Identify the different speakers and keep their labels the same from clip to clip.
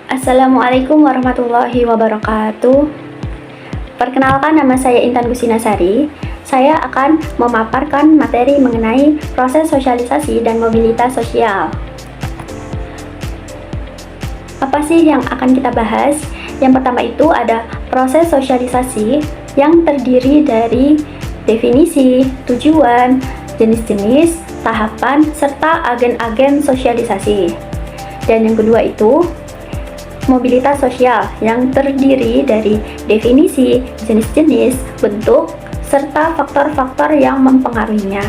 Speaker 1: Assalamualaikum warahmatullahi wabarakatuh. Perkenalkan, nama saya Intan Gusinasari. Saya akan memaparkan materi mengenai proses sosialisasi dan mobilitas sosial. Apa sih yang akan kita bahas? Yang pertama itu ada proses sosialisasi yang terdiri dari definisi, tujuan, jenis-jenis, tahapan, serta agen-agen sosialisasi. Dan yang kedua itu mobilitas sosial yang terdiri dari definisi, jenis-jenis, bentuk, serta faktor-faktor yang mempengaruhinya.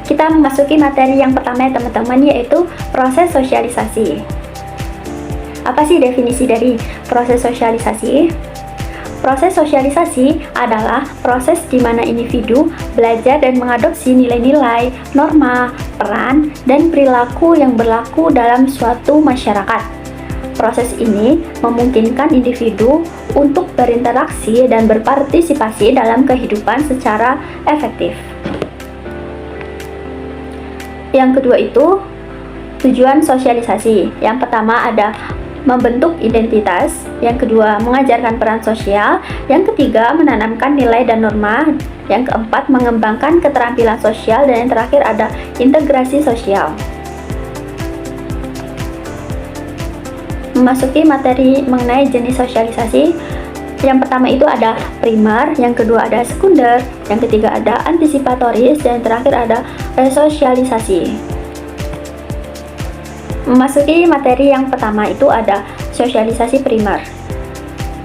Speaker 1: Kita memasuki materi yang pertama ya teman-teman, yaitu proses sosialisasi. Apa sih definisi dari proses sosialisasi? Proses sosialisasi adalah proses di mana individu belajar dan mengadopsi nilai-nilai, norma, peran, dan perilaku yang berlaku dalam suatu masyarakat. Proses ini memungkinkan individu untuk berinteraksi dan berpartisipasi dalam kehidupan secara efektif. Yang kedua itu tujuan sosialisasi. Yang pertama ada membentuk identitas, yang kedua mengajarkan peran sosial, yang ketiga menanamkan nilai dan norma, yang keempat mengembangkan keterampilan sosial, dan yang terakhir ada integrasi sosial. Memasuki materi mengenai jenis sosialisasi, yang pertama itu ada primer, yang kedua ada sekunder, yang ketiga ada antisipatoris, dan yang terakhir ada resosialisasi. Memasuki materi yang pertama itu ada sosialisasi primer.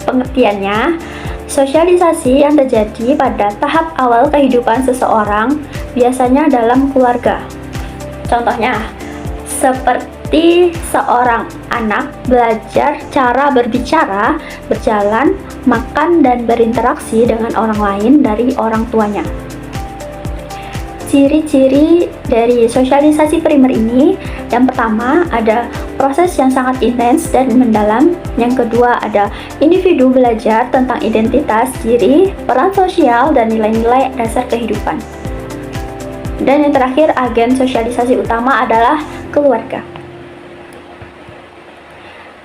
Speaker 1: Pengertiannya, sosialisasi yang terjadi pada tahap awal kehidupan seseorang, biasanya dalam keluarga. Contohnya, seperti seorang anak belajar cara berbicara, berjalan, makan, dan berinteraksi dengan orang lain dari orang tuanya. Ciri-ciri dari sosialisasi primer ini, yang pertama ada proses yang sangat intens dan mendalam, yang kedua ada individu belajar tentang identitas diri, peran sosial, dan nilai-nilai dasar kehidupan. Dan yang terakhir, agen sosialisasi utama adalah keluarga.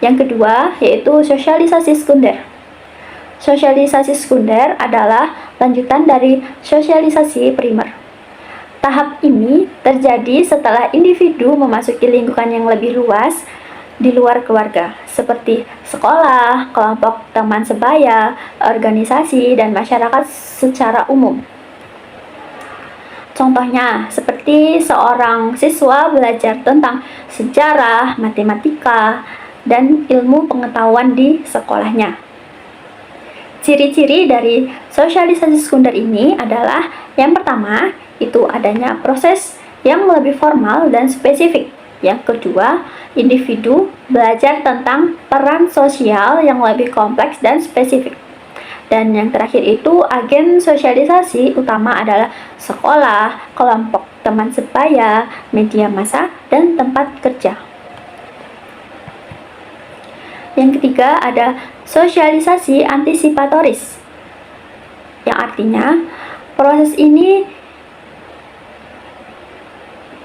Speaker 1: Yang kedua yaitu sosialisasi sekunder. Sosialisasi sekunder adalah lanjutan dari sosialisasi primer. Tahap ini terjadi setelah individu memasuki lingkungan yang lebih luas di luar keluarga, seperti sekolah, kelompok teman sebaya, organisasi, dan masyarakat secara umum. Contohnya, seperti seorang siswa belajar tentang sejarah, matematika, dan ilmu pengetahuan di sekolahnya. Ciri-ciri dari sosialisasi sekunder ini adalah yang pertama, itu adanya proses yang lebih formal dan spesifik. Yang kedua, individu belajar tentang peran sosial yang lebih kompleks dan spesifik. Dan yang terakhir itu agen sosialisasi utama adalah sekolah, kelompok teman sebaya, media massa, dan tempat kerja. Yang ketiga ada sosialisasi antisipatoris, yang artinya proses ini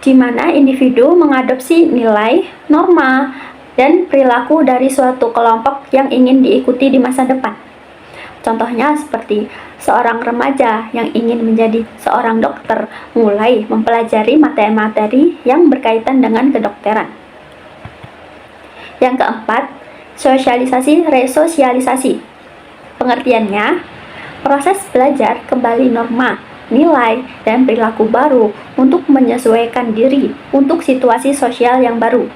Speaker 1: di mana individu mengadopsi nilai, norma, dan perilaku dari suatu kelompok yang ingin diikuti di masa depan. Contohnya seperti seorang remaja yang ingin menjadi seorang dokter mulai mempelajari materi-materi yang berkaitan dengan kedokteran. Yang keempat, sosialisasi resosialisasi. Pengertiannya, proses belajar kembali norma, nilai, dan perilaku baru untuk menyesuaikan diri untuk situasi sosial yang baru.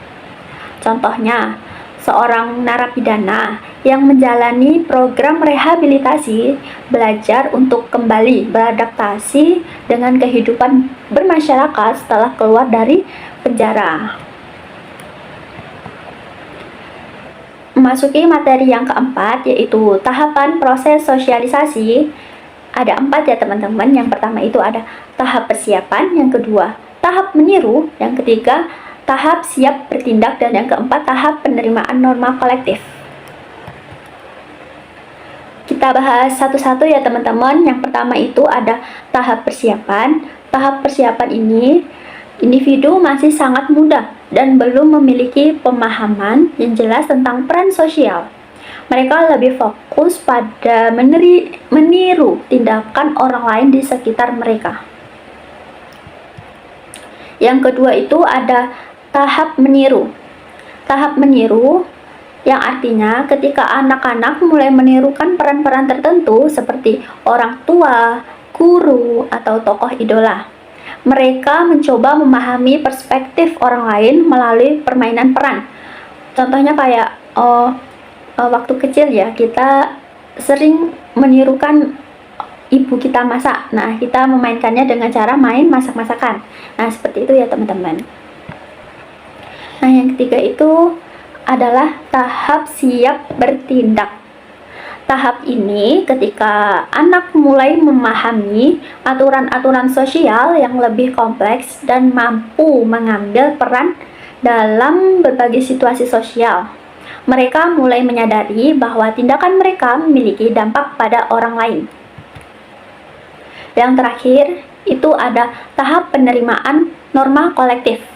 Speaker 1: Contohnya, seorang narapidana yang menjalani program rehabilitasi belajar untuk kembali beradaptasi dengan kehidupan bermasyarakat setelah keluar dari penjara. Memasuki materi yang keempat, yaitu tahapan proses sosialisasi. Ada 4 ya teman-teman. Yang pertama itu ada tahap persiapan, yang kedua tahap meniru, yang ketiga tahap siap bertindak, dan yang keempat tahap penerimaan norma kolektif. Kita bahas satu-satu ya teman-teman. Yang pertama itu ada tahap persiapan. Tahap persiapan ini Individu masih sangat muda dan belum memiliki pemahaman yang jelas tentang peran sosial. Mereka lebih fokus pada meniru tindakan orang lain di sekitar mereka. Yang kedua itu ada tahap meniru. Tahap meniru yang artinya ketika anak-anak mulai menirukan peran-peran tertentu seperti orang tua, guru, atau tokoh idola. Mereka mencoba memahami perspektif orang lain melalui permainan peran. Contohnya kayak waktu kecil ya, kita sering menirukan ibu kita masak. Nah, kita memainkannya dengan cara main masak-masakan. Nah, seperti itu ya teman-teman. Nah, yang ketiga itu adalah tahap siap bertindak. Tahap ini ketika anak mulai memahami aturan-aturan sosial yang lebih kompleks dan mampu mengambil peran dalam berbagai situasi sosial. Mereka mulai menyadari bahwa tindakan mereka memiliki dampak pada orang lain. Yang terakhir, itu ada tahap penerimaan norma kolektif.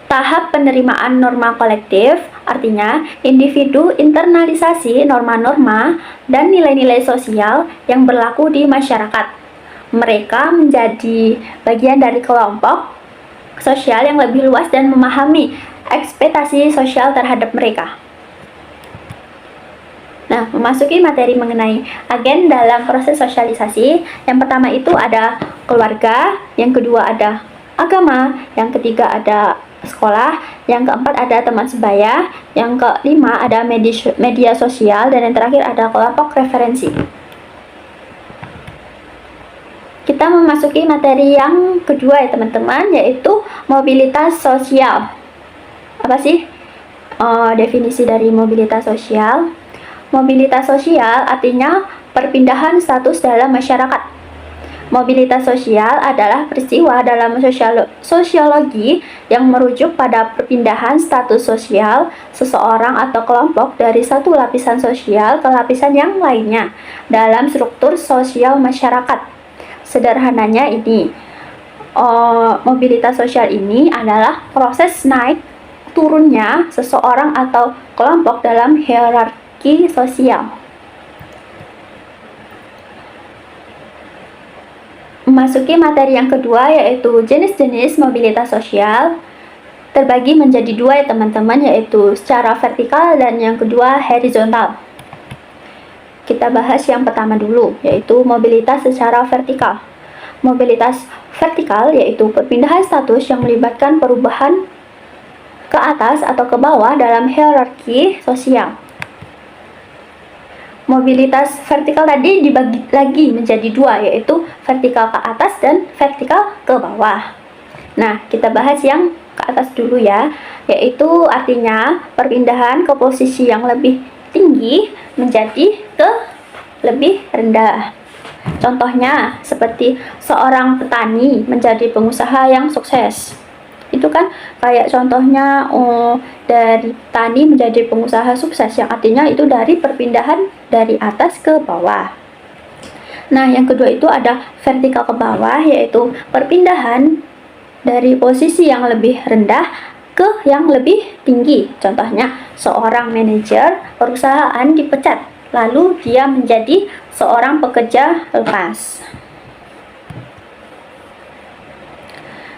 Speaker 1: Tahap penerimaan norma kolektif artinya individu internalisasi norma-norma dan nilai-nilai sosial yang berlaku di masyarakat. Mereka menjadi bagian dari kelompok sosial yang lebih luas dan memahami ekspektasi sosial terhadap mereka. Nah, memasuki materi mengenai agen dalam proses sosialisasi, yang pertama itu ada keluarga, yang kedua ada agama, yang ketiga ada sekolah, yang keempat ada teman sebaya, yang kelima ada media sosial, dan yang terakhir ada kelompok referensi. Kita memasuki materi yang kedua ya teman-teman, yaitu mobilitas sosial. Apa sih definisi dari mobilitas sosial? Mobilitas sosial artinya perpindahan status dalam masyarakat. Mobilitas sosial adalah peristiwa dalam sosiologi yang merujuk pada perpindahan status sosial seseorang atau kelompok dari satu lapisan sosial ke lapisan yang lainnya dalam struktur sosial masyarakat. Sederhananya ini, mobilitas sosial ini adalah proses naik turunnya seseorang atau kelompok dalam hierarki sosial. Memasuki materi yang kedua, yaitu jenis-jenis mobilitas sosial, terbagi menjadi dua ya teman-teman, yaitu secara vertikal dan yang kedua horizontal. Kita bahas yang pertama dulu, yaitu mobilitas secara vertikal. Mobilitas vertikal yaitu perpindahan status yang melibatkan perubahan ke atas atau ke bawah dalam hierarki sosial. Mobilitas vertikal tadi dibagi lagi menjadi dua, yaitu vertikal ke atas dan vertikal ke bawah. Nah, kita bahas yang ke atas dulu ya, yaitu artinya perpindahan ke posisi yang lebih tinggi menjadi ke lebih rendah. Contohnya seperti seorang petani menjadi pengusaha yang sukses. Itu kan kayak contohnya dari petani menjadi pengusaha sukses, yang artinya itu dari perpindahan dari atas ke bawah. Nah, yang kedua itu ada vertikal ke bawah, yaitu perpindahan dari posisi yang lebih rendah ke yang lebih tinggi. Contohnya seorang manajer perusahaan dipecat, lalu dia menjadi seorang pekerja lepas.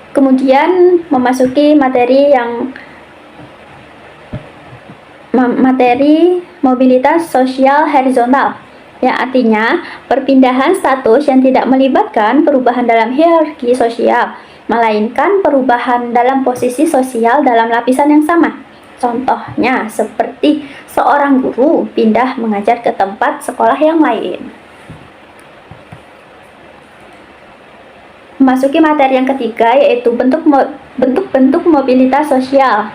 Speaker 1: Kemudian memasuki materi mobilitas sosial horizontal, yang artinya perpindahan status yang tidak melibatkan perubahan dalam hierarki sosial, melainkan perubahan dalam posisi sosial dalam lapisan yang sama. Contohnya seperti seorang guru pindah mengajar ke tempat sekolah yang lain. Memasuki materi yang ketiga, yaitu bentuk-bentuk mobilitas sosial.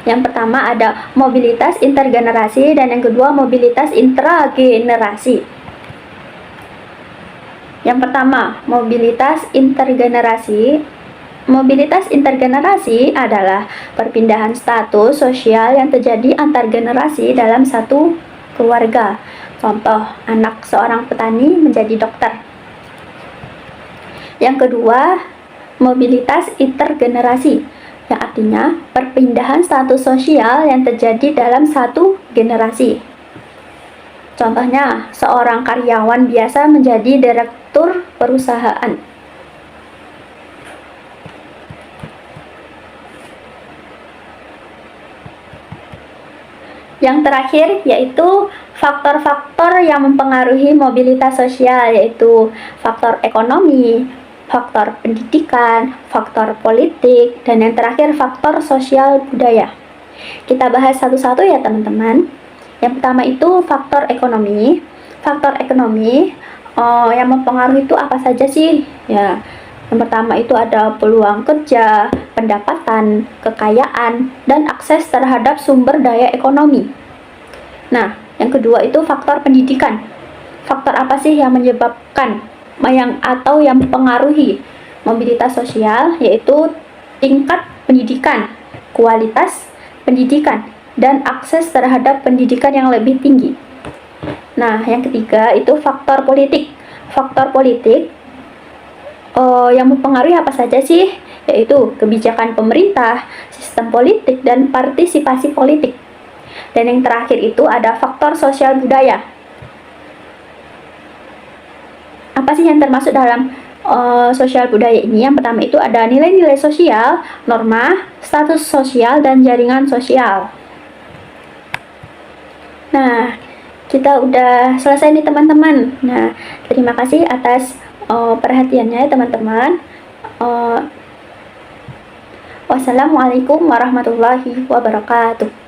Speaker 1: Yang pertama ada mobilitas intergenerasi dan yang kedua mobilitas intragenerasi. Yang pertama, mobilitas intergenerasi. Mobilitas intergenerasi adalah perpindahan status sosial yang terjadi antar generasi dalam satu keluarga. Contoh, anak seorang petani menjadi dokter. Yang kedua, mobilitas intergenerasi, yang artinya perpindahan status sosial yang terjadi dalam satu generasi. Contohnya, seorang karyawan biasa menjadi direktur perusahaan. Yang terakhir yaitu faktor-faktor yang mempengaruhi mobilitas sosial, yaitu faktor ekonomi, faktor pendidikan, faktor politik, dan yang terakhir faktor sosial budaya. Kita bahas satu-satu ya teman-teman. Yang pertama itu faktor ekonomi. Faktor ekonomi yang mempengaruhi itu apa saja sih? Ya, yang pertama itu ada peluang kerja, pendapatan, kekayaan, dan akses terhadap sumber daya ekonomi. Nah, yang kedua itu faktor pendidikan. Faktor apa sih yang menyebabkan atau yang mempengaruhi mobilitas sosial, yaitu tingkat pendidikan, kualitas pendidikan, dan akses terhadap pendidikan yang lebih tinggi. Nah, yang ketiga itu faktor politik. Faktor politik yang mempengaruhi apa saja sih? Yaitu kebijakan pemerintah, sistem politik, dan partisipasi politik. Dan yang terakhir itu ada faktor sosial budaya. Apa sih yang termasuk dalam sosial budaya ini? Yang pertama itu ada nilai-nilai sosial, norma, status sosial, dan jaringan sosial. Nah, kita udah selesai nih teman-teman. Nah, terima kasih atas perhatiannya ya teman-teman. Wassalamualaikum warahmatullahi wabarakatuh.